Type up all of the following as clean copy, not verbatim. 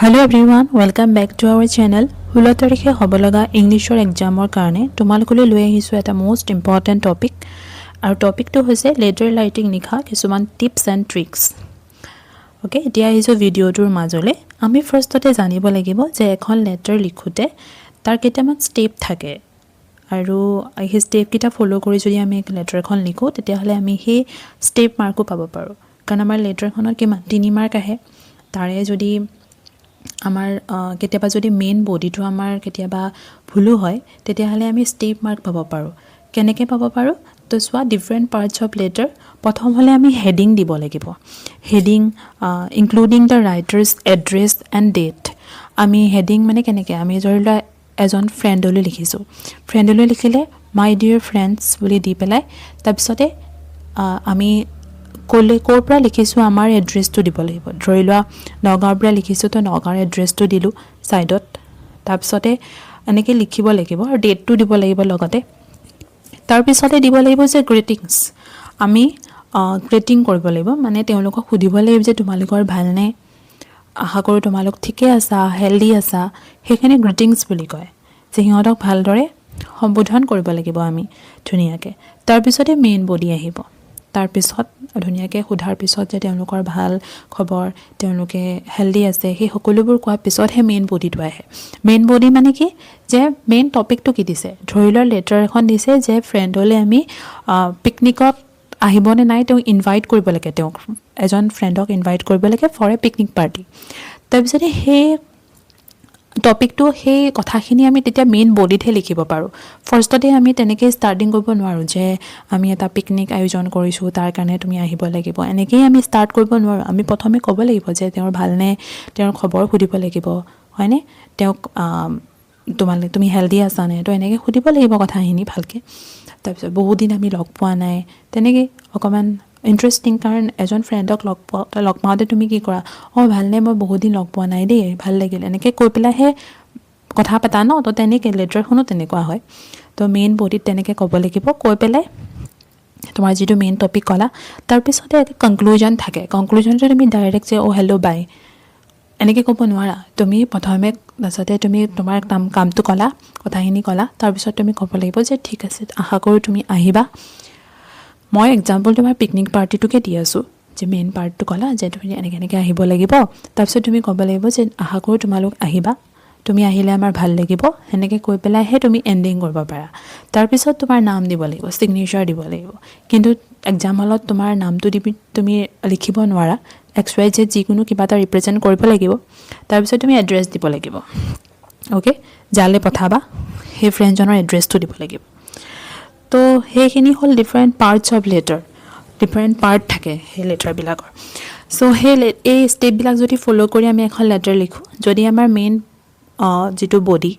Hello everyone, welcome back to our channel. 16 তাৰিখে হ'ব লগা ইংলিছৰ এক্সামৰ কাৰণে তোমালোকলৈ লৈ আহিছো এটা মোস্ট ইম্পৰ্টেন্ট টপিক আৰু টপিকটো হৈছে লেটাৰ ৰাইটিং লিখা কিছুমান টিপস এণ্ড ট্ৰিক্স। ওকে, এতিয়া আহিছো ভিডিঅ'টোৰ মাজলৈ। আমি ফাৰ্ষ্টতে জানিব লাগিব যে এখন লেটাৰ লিখোতে তাৰ কেইটামান ষ্টেপ থাকে আৰু এই ষ্টেপ কিটা ফলো কৰি যদি আমি লেটাৰখন লিখো তেতিয়াহলে আমি সেই ষ্টেপ মাৰ্কো পাব পাৰো। কাৰণ আমাৰ লেটাৰখনত কিমান 3 মাৰ্ক আহে। তাৰে যদি আমাৰ কেতিয়াবা যদি মেইন বডিটো আমাৰ কেতিয়াবা ভুলো হয় তেতিয়াহলে আমি ষ্টেপ মাৰ্ক পাব পাৰো। কেনেকৈ পাব পাৰো? তো চোৱা, ডিফাৰেণ্ট পাৰ্টস অফ লেটাৰ। প্ৰথম হলে আমি হেডিং দিব লাগিব। Heading including the writer's address and date. আমি হেডিং মানে কেনেকৈ, আমি ধৰি লোৱা এজন ফ্ৰেণ্ডলৈ লিখিছোঁ, ফ্ৰেণ্ডলৈ লিখিলে মাই ডিয়াৰ ফ্ৰেণ্ডছ বুলি দি পেলাই তাৰপিছতে আমি ক'ৰ পৰা লিখিছোঁ আমাৰ এড্ৰেছটো দিব লাগিব। ধৰি লোৱা নগাঁৱৰ পৰা লিখিছোঁ তো নগাঁৱৰ এড্ৰেছটো দিলোঁ ছাইডত। তাৰপিছতে এনেকৈ লিখিব লাগিব আৰু ডেটটো দিব লাগিব লগতে। তাৰপিছতে দিব লাগিব যে গ্ৰিটিংছ। আমি গ্ৰিটিং কৰিব লাগিব, মানে তেওঁলোকক সুধিব লাগিব যে তোমালোকৰ ভালনে, আশা কৰোঁ তোমালোক ঠিকে আছা, হেল্ডি আছা। সেইখিনি গ্ৰিটিংছ বুলি কয়, যে সিহঁতক ভালদৰে সম্বোধন কৰিব লাগিব আমি ধুনীয়াকৈ। তাৰপিছতে মেইন বডি আহিব। তাৰপিছত ধুনীয়াকৈ সোধাৰ পিছত যে তেওঁলোকৰ ভাল খবৰ, তেওঁলোকে হেল্ডি আছে, সেই সকলোবোৰ কোৱাৰ পিছতহে মেইন বডিটো আহে। মেইন বডি মানে কি, যে মেইন টপিকটো কি দিছে। ধৰি লোৱা লেটাৰ এখন দিছে যে ফ্ৰেণ্ডলৈ আমি পিকনিকত আহিবনে নাই তেওঁক ইনভাইট কৰিব লাগে, তেওঁক এজন ফ্ৰেণ্ডক ইনভাইট কৰিব লাগে ফৰ এ পিকনিক পাৰ্টি। তাৰপিছতে সেই টপিকটো, সেই কথাখিনি আমি তেতিয়া মেইন বডিতহে লিখিব পাৰোঁ। ফাৰ্ষ্টতে আমি তেনেকৈ ষ্টাৰ্টিং কৰিব নোৱাৰোঁ যে আমি এটা পিকনিক আয়োজন কৰিছোঁ তাৰ কাৰণে তুমি আহিব লাগিব, এনেকৈয়ে আমি ষ্টাৰ্ট কৰিব নোৱাৰোঁ। আমি প্ৰথমে ক'ব লাগিব যে তেওঁৰ ভালনে, তেওঁৰ খবৰ সুধিব লাগিব, হয়নে, তেওঁক তুমি হেল্ডি আছানে, তো এনেকৈ সুধিব লাগিব কথাখিনি ভালকৈ। তাৰপিছত বহুত দিন আমি লগ পোৱা নাই, তেনেকৈ অকণমান ইণ্টাৰেষ্টিং। কাৰণ এজন ফ্ৰেণ্ডক লগ পাওঁতে তুমি কি কৰা, ভালনে, মই বহুত দিন লগ পোৱা নাই দেই, ভাল লাগিল, এনেকৈ কৈ পেলাইহে কথা পাতা ন। তো তেনেকৈ লেটাৰখনো তেনেকুৱা হয়। তো মেইন বডিত তেনেকৈ ক'ব লাগিব, কৈ পেলাই তোমাৰ যিটো মেইন টপিক ক'লা তাৰপিছতে এটা কনক্লুজন থাকে। কনক্লুজনটো তুমি ডাইৰেক্ট যে হেল্ল' বাই এনেকৈ ক'ব নোৱাৰা। তুমি প্ৰথমে তাৰপিছতে তুমি তোমাৰ কামটো ক'লা, কথাখিনি ক'লা, তাৰপিছত তুমি ক'ব লাগিব যে ঠিক আছে, আশা কৰোঁ তুমি আহিবা। মই এক্সাম্পল তোমাৰ পিকনিক পাৰ্টিটোকে দি আছোঁ, যে মেইন পাৰ্টটো ক'লা যে তুমি এনেকৈ আহিব লাগিব। তাৰপিছত তুমি ক'ব লাগিব যে আশা কৰোঁ তোমালোক আহিবা, তুমি আহিলে আমাৰ ভাল লাগিব, সেনেকৈ কৈ পেলাইহে তুমি এণ্ডিং কৰিব পাৰা। তাৰপিছত তোমাৰ নাম দিব লাগিব, ছিগনেচাৰ দিব লাগিব। কিন্তু এক্সাম হলত তোমাৰ নামটো তুমি লিখিব নোৱাৰা, XYZ যিকোনো কিবা এটা ৰিপ্ৰেজেণ্ট কৰিব লাগিব। তাৰপিছত তুমি এড্ৰেছ দিব লাগিব। অ'কে, যালৈ পঠাবা সেই ফ্ৰেণ্ডজনৰ এড্ৰেছটো দিব লাগিব। তো সেইখিনি হ'ল different parts of letter. Different part থাকে সেই লেটাৰবিলাকৰ। চ' এই ষ্টেপবিলাক যদি ফ'ল' কৰি আমি এখন লেটাৰ লিখোঁ, যদি আমাৰ মেইন যিটো বডি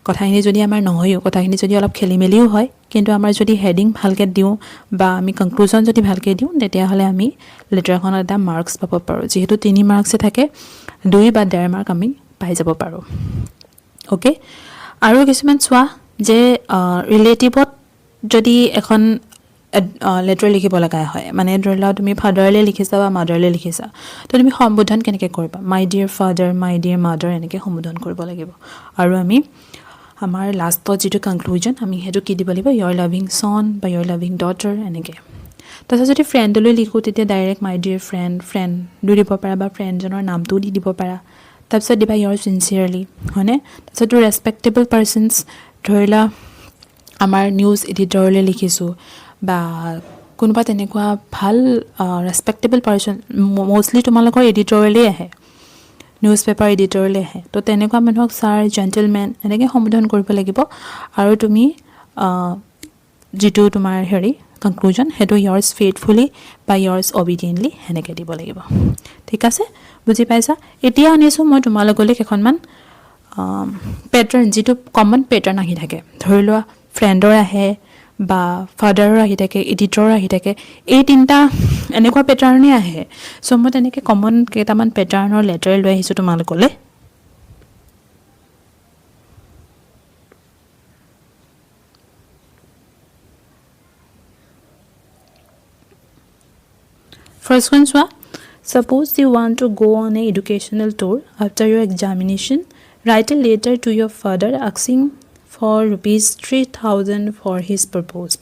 কথাখিনি যদি আমাৰ নহয়ও, কথাখিনি যদি অলপ খেলি মেলিও হয়, কিন্তু আমাৰ যদি হেডিং ভালকৈ দিওঁ বা আমি কনক্লুজন যদি ভালকৈ দিওঁ, তেতিয়াহ'লে আমি লেটাৰখনত এটা মাৰ্কছ পাব পাৰোঁ। যিহেতু 3 মাৰ্কছে থাকে, 2 বা 1.5 মাৰ্ক আমি পাই যাব পাৰোঁ। অ'কে, আৰু কিছুমান চোৱা যে ৰিলেটিভত যদি এখন লেটাৰ লিখিব লগা হয়, মানে ধৰি লোৱা তুমি ফাদাৰলৈ লিখিছা বা মাদাৰলৈ লিখিছা, তো তুমি সম্বোধন কেনেকৈ কৰিবা? মাই ডিয়াৰ ফাদাৰ, মাই ডিয়াৰ মাদাৰ, এনেকৈ সম্বোধন কৰিব লাগিব। আৰু আমি আমাৰ লাষ্টত যিটো কনক্লুজন আমি সেইটো কি দিব লাগিব, ইয়ৰ লাভিং ছন বা ইয়ৰ লাভিং ডটাৰ, এনেকৈ। তাৰপিছত যদি ফ্ৰেণ্ডলৈ লিখোঁ তেতিয়া ডাইৰেক্ট মাই ডিয়াৰ ফ্ৰেণ্ডো দিব পাৰা বা ফ্ৰেণ্ডজনৰ নামটোও দি দিব পাৰা। তাৰপিছত দিবা ইয়ৰ চিনচিয়াৰলি, হয়নে? তাৰপিছত টু ৰেচপেক্টেবল পাৰ্চনছ, ধৰি লোৱা আমাৰ নিউজ এডিটৰলৈ লিখিছোঁ বা কোনোবা তেনেকুৱা ভাল ৰেচপেক্টেবল পাৰ্চন, মষ্টলি তোমালোকৰ এডিটৰলৈ আহে, নিউজ পেপাৰ এডিটৰলৈ আহে। তো তেনেকুৱা মানুহক ছাৰ, জেণ্টেলমেন এনেকৈ সম্বোধন কৰিব লাগিব। আৰু তুমি যিটো তোমাৰ কনক্লুজন সেইটো ইয়ৰ্ছ ফেইথফুলি বা ইয়ৰ্ছ অবিডিয়েণ্টলি সেনেকৈ দিব লাগিব। ঠিক আছে, বুজি পাইছা? এতিয়া আনিছোঁ মই তোমালোকলৈ কেইখনমান পেটাৰ্ণ, যিটো কমন পেটাৰ্ণ আহি থাকে। ধৰি লোৱা ফ্ৰেণ্ডৰ আহে বা ফাদাৰৰ আহি থাকে, এডিটৰৰ আহি থাকে, এই 3টা এনেকুৱা পেটাৰ্ণেই আহে। চ' মই তেনেকৈ কমন কেইটামান পেটাৰ্ণৰ লেটাৰ লৈ আহিছোঁ তোমালোকলৈ। ফাৰ্ষ্টখন চোৱা, Suppose you want to go on an educational tour after your examination. Write a letter to your father asking for rupees 3,000 for this purpose.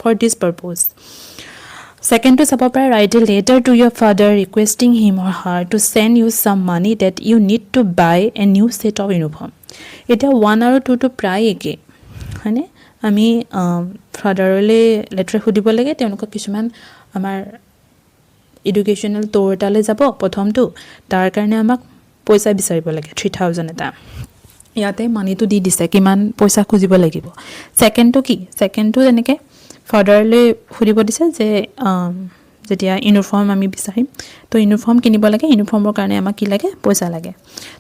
Second to sabapara, write a letter to your father requesting him or her to send you some money that you need to buy a new set of uniform. Eta 1 আৰু 2 to pray eke hane ami fatherle letter hudibo lage tenuka kisuman amar educational tour tale jabo prothom to tar karone amak poisa bisaribo lage 3,000 eta ইয়াতে মানিটো দি দিছে কিমান পইচা খুজিব লাগিব second two কি second two এনেকে ফাদাৰলে খুদিব দিছে যে যেতিয়া ইউনিফৰ্ম আমি বিচাৰিম তো ইউনিফৰ্ম কিনিব লাগে ইউনিফৰ্মৰ কাৰণে আমাক কি লাগে পইচা লাগে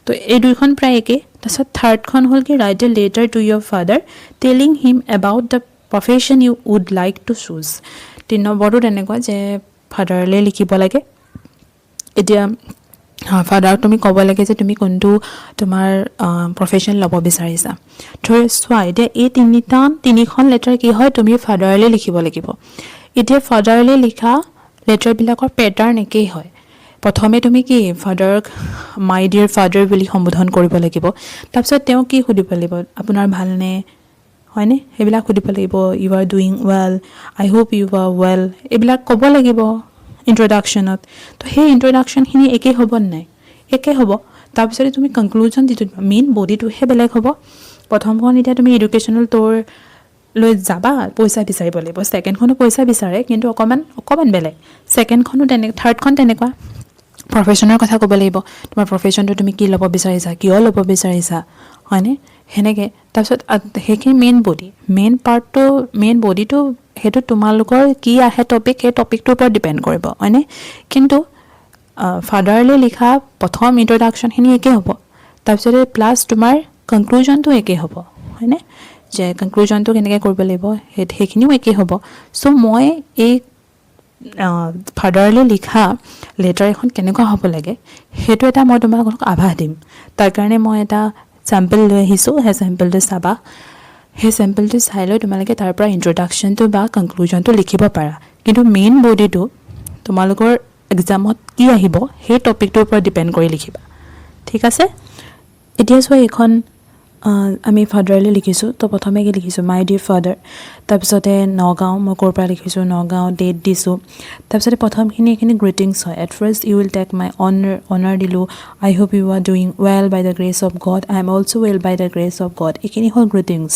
তো এই দুইখন প্ৰায় একে তাৰছত থাৰ্ডখন হ'ল কি write a letter to your father telling him about the profession you would like to choose 3 নম্বৰটো তেনেকুৱা যে ফাদাৰলে লিখিব লাগে এতিয়া ফাদাৰ তুমি ক'ব লাগে যে তুমি কোনটো তোমাৰ প্ৰফেশ্যন ল'ব বিচাৰিছা ধৰ চোৱা এতিয়া এই তিনিখন লেটাৰ কি হয় তুমি ফাদাৰলে লিখিব লাগিব এতিয়া ফাদাৰলে লিখা লেটাৰবিলাকৰ পেটাৰ্ণ একেই হয় প্ৰথমে তুমি কি ফাদাৰক মাই ডিয়াৰ ফাদাৰ বুলি সম্বোধন কৰিব লাগিব তাৰপিছত তেওঁ কি সুধিব লাগিব আপোনাৰ ভালনে হয়নে সেইবিলাক সুধিব লাগিব you are doing well I hope you are well এইবিলাক ক'ব লাগিব ইন্ট্ৰোডাকশনত তো সেই ইন্ট্ৰোডাকশনখিনি একে হ'ব নাই একে হ'ব তাৰপিছত তুমি কনক্লুজন দিটো মেইন বডিটোহে বেলেগ হ'ব প্ৰথমখন এতিয়া তুমি এডুকেশ্যনাল টুৰ লৈ যাবা পইচা বিচাৰিব লাগিব সেকেন্ডখনো পইচা বিচাৰে কিন্তু অকমান বেলেগ সেকেন্ডখনো তেনেকুৱা থাৰ্ডখন তেনেকুৱা প্ৰফেশ্যনৰ কথা ক'ব লাগিব তোমাৰ প্ৰফেশ্যনটো তুমি কি ল'ব বিচাৰিছা কিয় ল'ব বিচাৰিছা হয়নে হেনেকে তাৰপিছত সেইখিনি মেইন পাৰ্টটো মেইন বডিটো হেতু তোমালোকৰ কি আহে টপিক এই টপিকটোৰ ওপৰত ডিপেন্ড কৰিব হয়নে কিন্তু ফাদাৰলে লিখা প্ৰথম ইন্ট্ৰোডাকশনখিনি একে হ'ব তাৰপিছত প্লাস তোমাৰ কনক্লুজনটো একে হ'ব হয়নে যে কনক্লুজনটো কেনেকৈ কৰিব লাগিব সেইখিনিও একে হ'ব সো মই এই ফাদাৰলে লিখা লেটাৰ এখন কেনেকুৱা হ'ব লাগে হেতু এটা মই তোমাক আভাস দিম তাৰ কাৰণে মই এটা স্যাম্পল লৈ আহিছো হে স্যাম্পলটো চাবা হে স্যাম্পলটো চাই লৈ তোমালোকে তাৰ পৰা ইন্ট্ৰোডাকশনটো বা কনক্লুজনটো লিখিব পাৰা কিন্তু মেইন বডিটো তোমালোকৰ এক্সামত কি আহিব সেই টপিকটোৰ ওপৰত ডিপেন্ড কৰি লিখিবা ঠিক আছে এতিয়া সো এখন আমি ফাদাৰলে লিখিছো তো প্ৰথমে কি লিখিছো মাই ডিয়াৰ ফাদাৰ তাৰপিছতে নগাঁও মই কোৰ পৰা লিখিছো নগাঁও ডেট দিছো তাৰপিছতে প্ৰথমখিনি এখিনি গ্ৰিটিংছ হয় at first you will take my honour দিলো I hope you are doing well by the grace of God I am also well by the grace of God এখিনি হল গ্ৰিটিংছ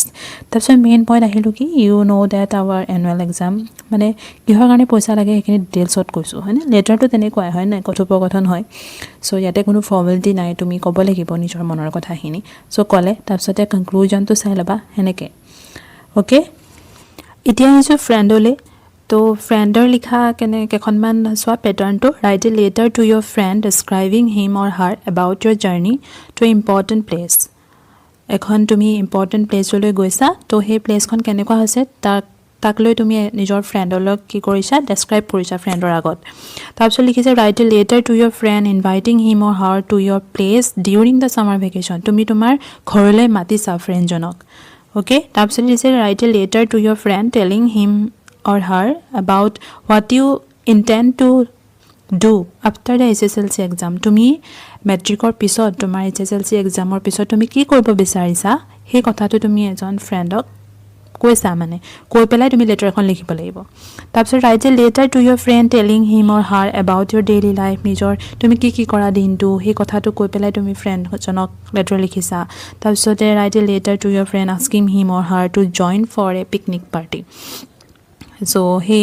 তাৰপিছত মেইন পইণ্ট আহিলো কি you know that our annual exam মানে কিহৰ কাৰণে পইচা লাগে সেইখিনি ডিটেইলছত কৈছো হয়নে লেটাৰটো তেনেকুৱাই হয় না কথোপকথন হয় সো ইয়াতে কোনো ফৰ্মেলিটি নাই তুমি ক'ব লাগিব নিজৰ মনৰ কথাখিনি সো ক'লে তাৰপিছতে কনক্লুজনটো চাই ল'বা হেনেকে ওকে এতিয়া আহিছো ফ্ৰেণ্ডলে তো ফ্ৰেণ্ডৰ লিখা কেখনমান চোৱা পেটাৰ্ণটো write a letter to your friend describing him or her about your journey to important place এখন তুমি ইম্পৰ্টেণ্ট প্লেচলৈ গৈছা তো সেই প্লেচখন কেনেকুৱা হৈছে তাক লৈ তুমি নিজৰ ফ্ৰেণ্ডৰ লগ কি কৰিছা ডেছক্ৰাইব কৰিছা ফ্ৰেণ্ডৰ আগত তাৰপিছত লিখিছে write a letter to your friend inviting him or her to your place during the summer vacation তুমি তোমাৰ ঘৰলৈ মাতিছা ফ্ৰেণ্ডজনক ওকে তাৰপিছত লিখিছে write a letter to your friend telling him or her about what you intend to do after the SSLC exam তুমি মেট্ৰিকৰ পিছত তোমাৰ SSLC এক্সামৰ পিছত তুমি কি কৰিব বিচাৰিছা সেই কথাটো তুমি এজন ফ্ৰেণ্ডক কৈছা মানে কৈ পেলাই তুমি লেটাৰ এখন লিখিব লাগিব তাৰপিছত write a letter to your friend telling him or her about your daily life নিজৰ তুমি কি কৰা দিনটো সেই কথাটো কৈ পেলাই তুমি ফ্ৰেণ্ডজনক লেটাৰ লিখিছা তাৰপিছতে write a letter to your friend asking him or her to join for a picnic party so সেই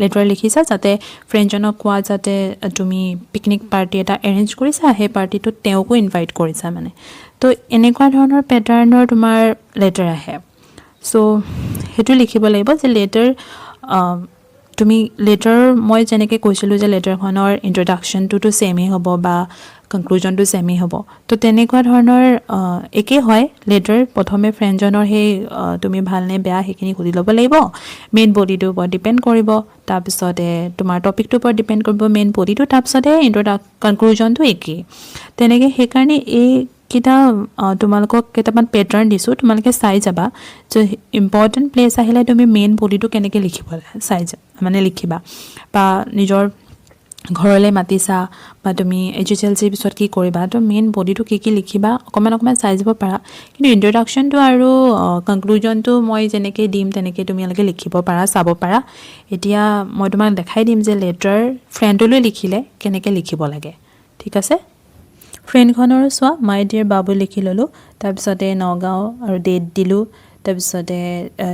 লেটাৰ লিখিছা যাতে ফ্ৰেণ্ডজনক কোৱা যাতে তুমি পিকনিক পাৰ্টি এটা এৰেঞ্জ কৰিছা সেই পাৰ্টিটোত তেওঁকো ইনভাইট কৰিছা মানে তো এনেকুৱা ধৰণৰ পেটাৰ্ণৰ তোমাৰ লেটাৰ আহে সো হেতু লিখিব লাগিব যে লেটাৰ তুমি লেটাৰ মই যেনেকৈ কৈছিলোঁ যে লেটাৰখনৰ ইন্ট্ৰোডাকশনটো সেমে হ'ব বা কনক্লুজনটো সেমে হ'ব তো তেনেকুৱা ধৰণৰ একে হয় লেটাৰ প্ৰথমে ফ্ৰেণ্ডজনৰ সেই তুমি ভালনে বেয়া সেইখিনি সুধি ল'ব লাগিব মেইন বডিটোৰ ওপৰত ডিপেণ্ড কৰিব তাৰপিছতে তোমাৰ টপিকটোৰ ওপৰত ডিপেণ্ড কৰিব মেইন বডিটো তাৰপিছতে কনক্লুজনটো একেই তেনেকৈ সেইকাৰণে এই কিটা তোমালোকক কেইটামান পেটাৰ্ণ দিছো তোমালোকে চাই যাবা যে ইম্পৰ্টেন্ট প্লেস আহিলে তুমি মেইন বডিটো কেনেকৈ লিখিব চাই মানে লিখিবা বা নিজৰ ঘৰলৈ মাতিছা বা তুমি hslc পিছত কি কৰিবা তো মেইন বডিটো কি লিখিবা অকমান চাই যাব পাৰা কিন্তু ইন্ট্ৰডাকশনটো আৰু কনক্লুজনটো মই যেনেকৈ দিম তেনেকৈ তুমিলকে লিখিব পাৰা চাব পাৰা এতিয়া মই তোমাক দেখাই দিম যে লেটাৰ ফ্ৰেণ্ডলৈ লিখিলে কেনেকৈ লিখিব লাগে ঠিক আছে ফ্ৰেণ্ডখনৰ চোৱা মাই ডিয়াৰ বাবু লিখি ল'লোঁ তাৰপিছতে নগাঁও আৰু ডেট দিলোঁ তাৰপিছতে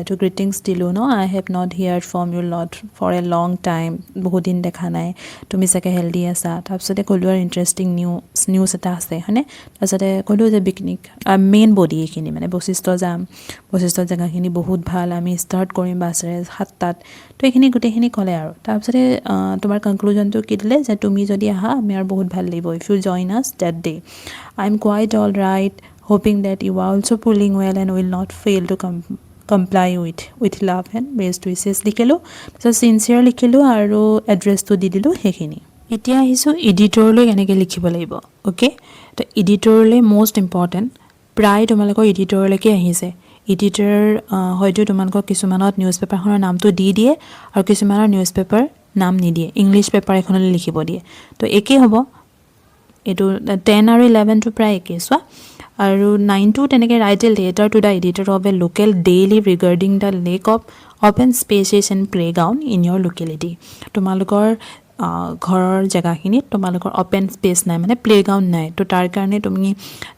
টু গ্ৰিটিংছ দিলোঁ no I have not heard from your lot for a long time বহুত দিন দেখা নাই তুমি চাগে হেল্ডি আছা তাৰপিছতে ক'লোঁ আৰু ইণ্টাৰেষ্টিং নিউজ এটা আছে হয়নে তাৰপিছতে ক'লোঁ যে পিকনিক মেইন বডি এইখিনি মানে বশিষ্ঠ যাম বশিষ্ঠ জেগাখিনি বহুত ভাল আমি ষ্টাৰ্ট কৰিম বাছেৰে 7টাত তো এইখিনি গোটেইখিনি ক'লে আৰু তাৰপিছতে তোমাৰ কনক্লুজনটো কি দিলে যে তুমি যদি আহা আমি আৰু বহুত ভাল লাগিব if you join us that day I am quite all right hoping that you are also pulling well and will not fail to comply with love and best wishes লিখিলোঁ তাৰপিছত চিনচিয়াৰ লিখিলোঁ আৰু এড্ৰেছটো দি দিলোঁ সেইখিনি এতিয়া আহিছোঁ এডিটৰলৈ কেনেকৈ লিখিব লাগিব অ'কে তো এডিটৰলৈ মষ্ট ইম্পৰ্টেণ্ট প্ৰায় তোমালোকৰ এডিটৰলৈকে আহিছে এডিটৰ হয়তো তোমালোকক কিছুমানত নিউজ পেপাৰখনৰ নামটো দি দিয়ে আৰু কিছুমানৰ নিউজ পেপাৰ নাম নিদিয়ে ইংলিছ পেপাৰ এখনলৈ লিখিব দিয়ে তো একেই হ'ব এইটো 10 আৰু 11টো প্ৰায় একেই চোৱা আৰু 9টো তেনেকৈ write a letter to the editor of a local daily regarding the lack of open spaces and playground in your locality তোমালোকৰ ঘৰৰ জেগাখিনিত তোমালোকৰ অপেন স্পেচ নাই মানে প্লেগ্ৰাউণ্ড নাই তো তাৰ কাৰণে তুমি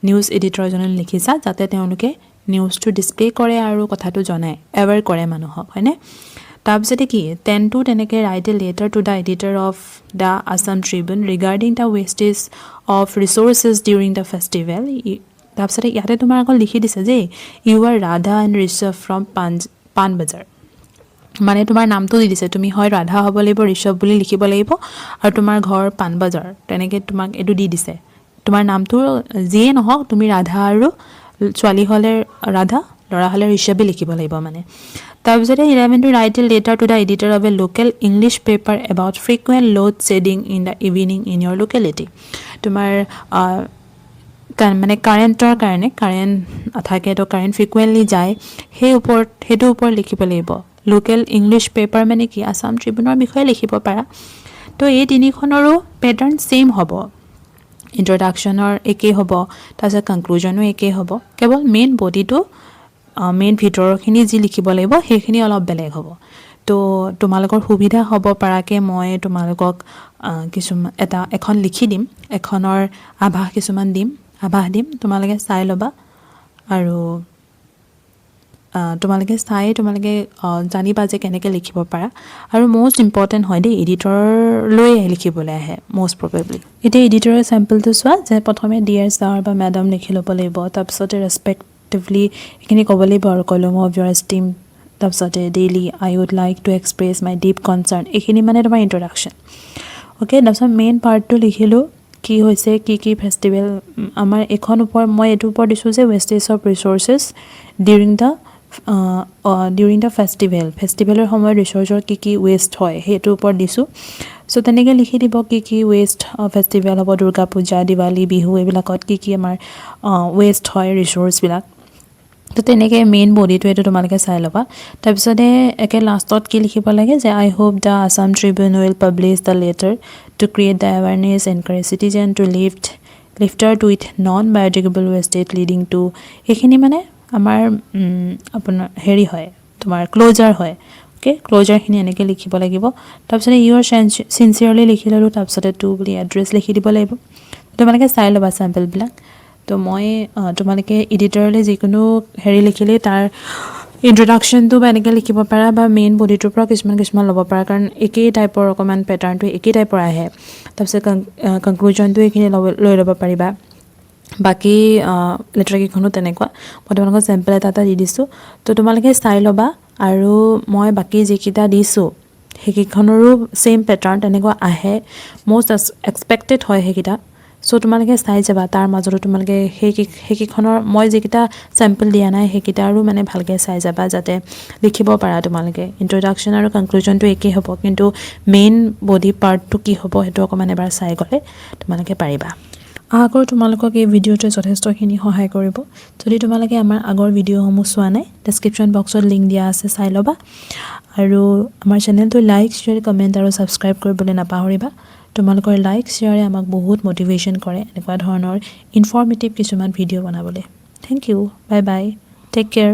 নিউজ এডিটৰজনলৈ লিখিছা যাতে তেওঁলোকে নিউজটো ডিছপ্লে কৰে আৰু কথাটো জনায় এৱেৰ কৰে মানুহক হয়নে তাৰপিছতে কি 10টো তেনেকৈ write a letter to the editor of the Assam Tribune regarding the wastage of resources during the festival তাৰপিছতে ইয়াতে তোমাৰ আকৌ লিখি দিছে যে you are Radha and Rishabh from Panbazar মানে তোমাৰ নামটো দি দিছে তুমি হয় ৰাধা হ'ব লাগিব ঋষভ বুলি লিখিব লাগিব আৰু তোমাৰ ঘৰ পাণবজাৰ তেনেকৈ তোমাক এইটো দি দিছে তোমাৰ নামটো যিয়ে নহওক তুমি ৰাধা আৰু ছোৱালী হ'লে ৰাধা ল'ৰা হ'লে ঋষভে লিখিব লাগিব মানে তাৰপিছতে 11টো write a letter to the editor of a local English paper about frequent load shedding in the evening in your locality তোমাৰ মানে কাৰেণ্টৰ কাৰণে কাৰেণ্ট থাকে তো কাৰেণ্ট ফ্ৰিকুৱেণ্টলি যায় সেইটোৰ ওপৰত লিখিব লাগিব লোকেল ইংলিছ পেপাৰ মানে কি আছাম ট্ৰিবিউনৰ বিষয়ে লিখিব পাৰা তো এই তিনিখনৰো পেটাৰ্ণ ছেইম হ'ব ইন্ট্ৰডাকশ্যনৰ একেই হ'ব তাৰপিছত কনক্লুজনো একেই হ'ব কেৱল মেইন বডিটো মেইন ভিতৰৰখিনি যি লিখিব লাগিব সেইখিনি অলপ বেলেগ হ'ব তো তোমালোকৰ সুবিধা হ'ব পৰাকৈ মই তোমালোকক এখন লিখি দিম এখনৰ আভাস কিছুমান দিম তোমালোকে চাই ল'বা আৰু তোমালোকে জানিবা যে কেনেকৈ লিখিব পাৰা আৰু মষ্ট ইম্পৰ্টেণ্ট হয় দেই এডিটৰলৈ লিখিবলৈ আহে মষ্ট প্ৰবেবলি এতিয়া এডিটৰৰ চেম্পলটো চোৱা যে প্ৰথমে ডিয়াৰ ছাৰ বা মেডাম লিখি ল'ব লাগিব তাৰপিছতে ৰেছপেক্টিভলি এইখিনি ক'ব লাগিব আৰু কলম অফ ইয়ৰ ষ্টিম তাৰপিছতে daily I would like to express my deep concern এইখিনি মানে তোমাৰ ইন্ট্ৰডাকশ্যন অ'কে তাৰপিছত মেইন পাৰ্টটো লিখিলোঁ কি হৈছে কি ফেষ্টিভেল আমাৰ মই এইটোৰ ওপৰত দিছোঁ যে wastage of resources during the ফেষ্টিভেলৰ সময়ত ৰিচোৰ্চৰ কি ৱেষ্ট হয় সেইটোৰ ওপৰত দিছোঁ চ' তেনেকৈ লিখি দিব কি ৱেষ্ট ফেষ্টিভেল হ'ব দুৰ্গা পূজা দিৱালী বিহু এইবিলাকত কি আমাৰ ৱেষ্ট হয় ৰিচোৰ্চবিলাক তো তেনেকৈ মেইন বডিটো এইটো তোমালোকে চাই ল'বা তাৰপিছতে একে লাষ্টত কি লিখিব লাগে যে I hope the Assam Tribune will publish the letter to create the awareness encourage citizen to lifted with non biodegradable wastage leading to এইখিনি মানে আমাৰ আপোনাৰ হেৰি হয় তোমাৰ ক্ল'জাৰ হয় অ'কে ক্ল'জাৰখিনি এনেকৈ লিখিব লাগিব তাৰপিছতে ইউৰ চিনচিয়াৰলি লিখি ল'লোঁ তাৰপিছতে টু বুলি এড্ৰেছ লিখি দিব লাগিব তোমালোকে চাই ল'বা চেম্পলবিলাক তো মই তোমালোকে এডিটৰলৈ যিকোনো লিখিলেই তাৰ ইন্ট্ৰডাকশ্যনটো বা এনেকৈ লিখিব পাৰা বা মেইন বডিটোৰ পৰা কিছুমান ল'ব পাৰা কাৰণ একেই টাইপৰ অকণমান পেটাৰ্ণটো একেই টাইপৰ আহে তাৰপিছত কনক্লুজনটো এইখিনি লৈ ল'ব পাৰিবা বাকী লেটাৰকেইখনো তেনেকুৱা মই তোমালোকক চেম্পল এটা দি দিছোঁ তো তোমালোকে চাই ল'বা আৰু মই বাকী যিকেইটা দিছোঁ সেইকেইখনৰো ছেইম পেটাৰ্ণ তেনেকুৱা আহে মষ্ট এক্সপেক্টেড হয় সেইকেইটা চ' তোমালোকে চাই যাবা তাৰ মাজতো তোমালোকে সেইকেইখনৰ মই যিকেইটা চেম্পল দিয়া নাই সেইকেইটাৰো মানে ভালকৈ চাই যাবা যাতে লিখিব পাৰা তোমালোকে ইন্ট্ৰডাকশ্যন আৰু কনক্লুজনটো একেই হ'ব কিন্তু মেইন বডি পাৰ্টটো কি হ'ব সেইটো অকণমান এবাৰ চাই গ'লে তোমালোকে পাৰিবা আশা কৰোঁ তোমালোকক এই ভিডিঅ'টোৱে যথেষ্টখিনি সহায় কৰিব যদি তোমালোকে আমাৰ আগৰ ভিডিঅ'সমূহ চোৱা নাই ডেছক্ৰিপশ্যন বক্সত লিংক দিয়া আছে চাই ল'বা আৰু আমাৰ চেনেলটো লাইক শ্বেয়াৰ কমেণ্ট আৰু ছাবস্ক্ৰাইব কৰিবলৈ নাপাহৰিবা তোমালোকৰ লাইক শ্বেয়াৰে আমাক বহুত মোটিভেশ্যন কৰে এনেকুৱা ধৰণৰ ইনফৰ্মেটিভ কিছুমান ভিডিঅ' বনাবলৈ। Thank you, bye bye, take care.